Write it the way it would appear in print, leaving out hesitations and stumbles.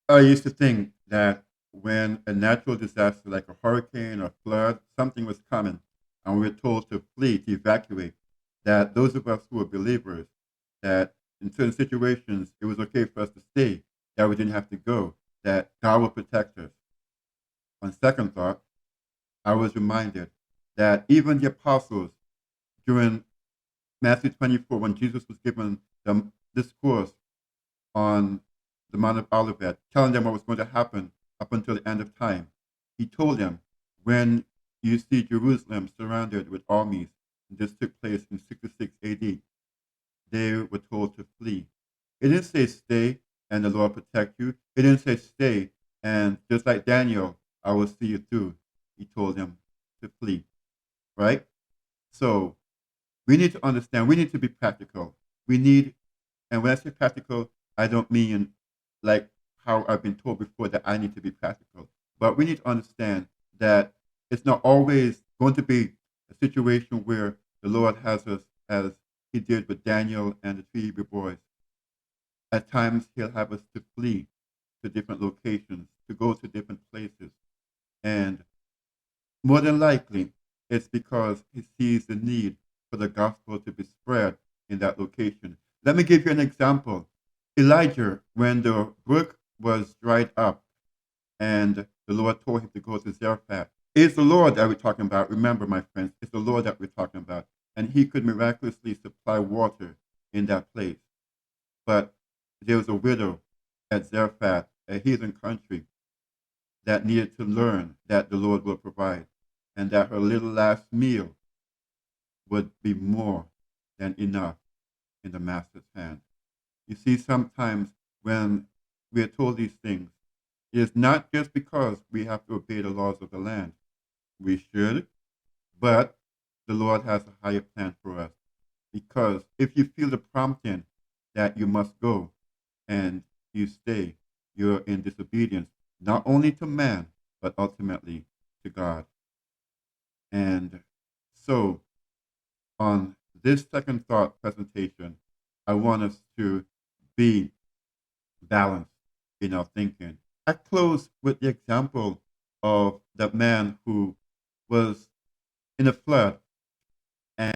I used to think that when a natural disaster like a hurricane or flood, something was coming, and we were told to flee, to evacuate, that those of us who were believers, that in certain situations it was okay for us to stay, that we didn't have to go, that God would protect us. On second thought, I was reminded that even the apostles during Matthew 24, when Jesus was given the discourse on the Mount of Olivet, telling them what was going to happen up until the end of time. He told them, when you see Jerusalem surrounded with armies, and this took place in 66 AD, they were told to flee. It didn't say stay and the Lord protect you. It didn't say stay and just like Daniel, I will see you through. He told them to flee, right? So we need to understand, we need to be practical. We need, and when I say practical, I don't mean like how I've been told before that I need to be practical. But we need to understand that it's not always going to be a situation where the Lord has us as he did with Daniel and the three Hebrew boys. At times, he'll have us to flee to different locations, to go to different places. And more than likely, it's because he sees the need for the gospel to be spread in that location. Let me give you an example. Elijah, when the brook was dried up and the Lord told him to go to Zarephath, it's the Lord that we're talking about. Remember, my friends, it's the Lord that we're talking about. And he could miraculously supply water in that place. But there was a widow at Zarephath, a heathen country, that needed to learn that the Lord will provide and that her little last meal would be more than enough in the Master's hand. You see, sometimes when we are told these things, it is not just because we have to obey the laws of the land. We should, but the Lord has a higher plan for us. Because if you feel the prompting that you must go and you stay, you're in disobedience, not only to man, but ultimately to God. And so, on this second thought presentation, I want us to be balanced in our thinking. I close with the example of that man who was in a flood and